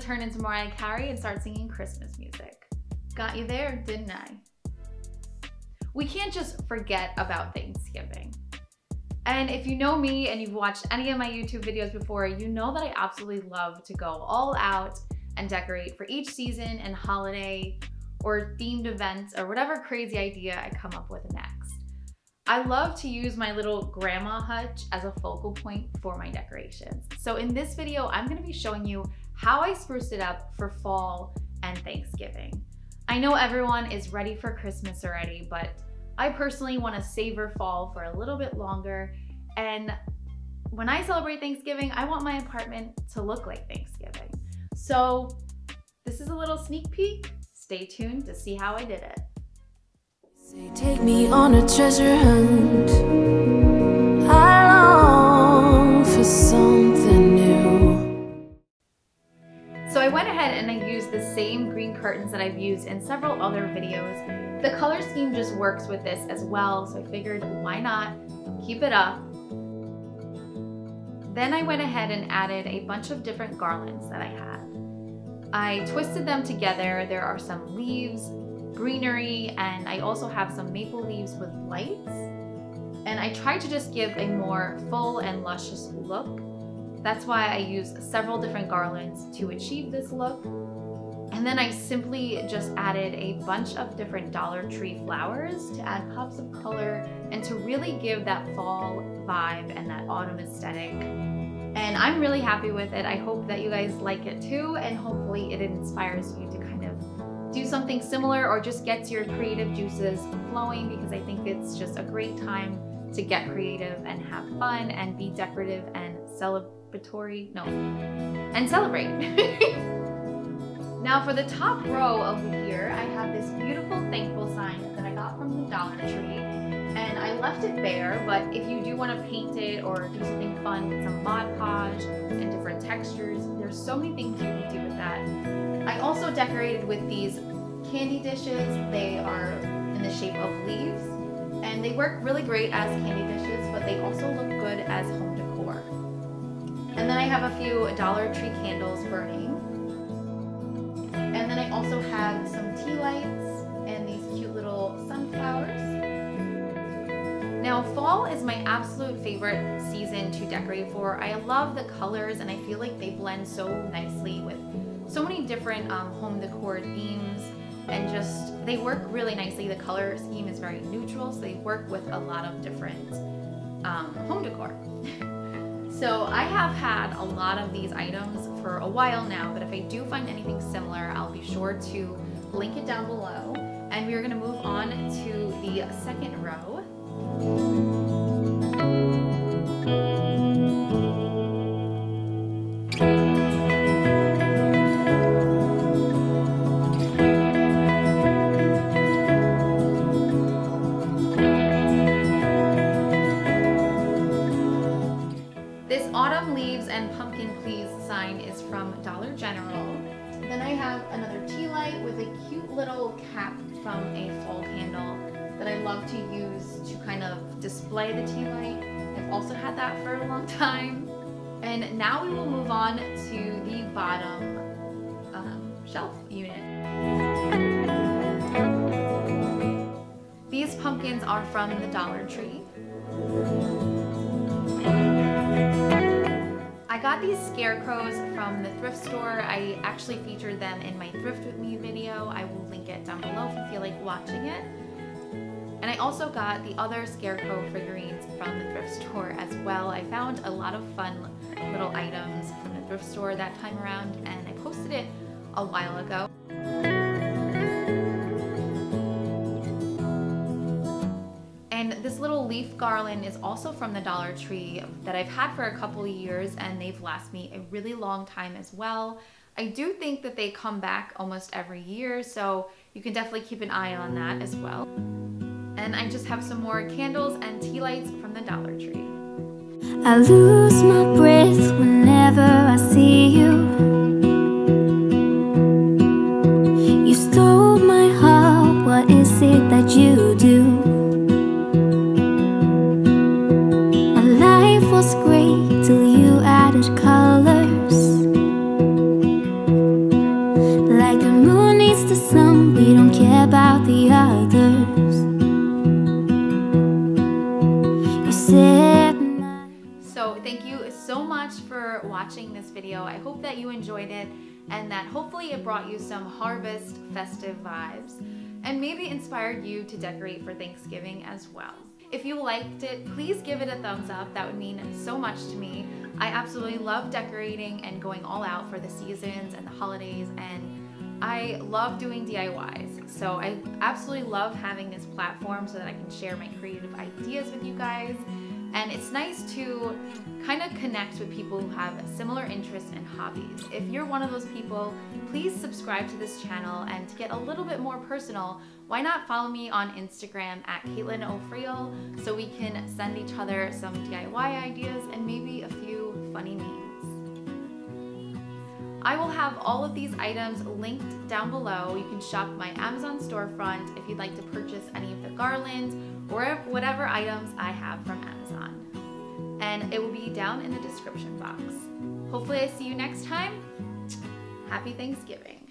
turn into Mariah Carey and start singing Christmas music. Got you there, didn't I? We can't just forget about Thanksgiving. And if you know me and you've watched any of my YouTube videos before, you know that I absolutely love to go all out and decorate for each season and holiday or themed events or whatever crazy idea I come up with next. I love to use my little grandma hutch as a focal point for my decorations. So in this video, I'm gonna be showing you how I spruced it up for fall and Thanksgiving. I know everyone is ready for Christmas already, but I personally want to savor fall for a little bit longer, and when I celebrate Thanksgiving, I want my apartment to look like Thanksgiving. So this is a little sneak peek. Stay tuned to see how I did it. Say, take me on a treasure hunt. I long for something new. So I went ahead and I used the same green curtains that I've used in several other videos. The color scheme just works with this as well, so I figured why not keep it up. Then I went ahead and added a bunch of different garlands that I had. I twisted them together. There are some leaves, greenery, and I also have some maple leaves with lights. And I tried to just give a more full and luscious look. That's why I used several different garlands to achieve this look. And then I simply just added a bunch of different Dollar Tree flowers to add pops of color and to really give that fall vibe and that autumn aesthetic. And I'm really happy with it. I hope that you guys like it too, and hopefully it inspires you to kind of do something similar or just gets your creative juices flowing, because I think it's just a great time to get creative and have fun and be decorative and celebratory. No, and celebrate. Now for the top row over here, I have this beautiful thankful sign that I got from the Dollar Tree, and I left it bare, but if you do want to paint it or do something fun with some Mod Podge and different textures, there's so many things you can do with that. I also decorated with these candy dishes. They are in the shape of leaves, and they work really great as candy dishes, but they also look good as home decor. And then I have a few Dollar Tree candles burning. And then I also have some tea lights and these cute little sunflowers. Now fall is my absolute favorite season to decorate for. I love the colors and I feel like they blend so nicely with so many different home decor themes, and just they work really nicely. The color scheme is very neutral, so they work with a lot of different home decor. So I have had a lot of these items for a while now, but if I do find anything similar, I'll be sure to link it down below. And we're gonna move on to the second row. Autumn leaves and pumpkin please sign is from Dollar General. Then I have another tea light with a cute little cap from a fall candle that I love to use to kind of display the tea light. I've also had that for a long time. And now we will move on to the bottom shelf unit. These pumpkins are from the Dollar Tree. I got these scarecrows from the thrift store. I actually featured them in my Thrift With Me video. I will link it down below if you feel like watching it. And I also got the other scarecrow figurines from the thrift store as well. I found a lot of fun little items from the thrift store that time around, and I posted it a while ago. And this little leaf garland is also from the Dollar Tree that I've had for a couple of years, and they've lasted me a really long time as well. I do think that they come back almost every year, so you can definitely keep an eye on that as well. And I just have some more candles and tea lights from the Dollar Tree. I lose my breath whenever I see you. You stole my heart, what is it that you do? Was great till you added colors. watching this video. I hope that you enjoyed it and that hopefully it brought you some harvest festive vibes and maybe inspired you to decorate for Thanksgiving as well. If you liked it, please give it a thumbs up. That would mean so much to me. I absolutely love decorating and going all out for the seasons and the holidays, and I love doing DIYs. So I absolutely love having this platform so that I can share my creative ideas with you guys. And it's nice to kind of connect with people who have similar interests and hobbies. If you're one of those people, please subscribe to this channel, and to get a little bit more personal, why not follow me on Instagram at Caitlin O'Friel so we can send each other some DIY ideas and maybe a few funny memes. I will have all of these items linked down below. You can shop my Amazon storefront if you'd like to purchase any of the garlands or whatever items I have from Amazon. And it will be down in the description box. Hopefully I see you next time. Happy Thanksgiving.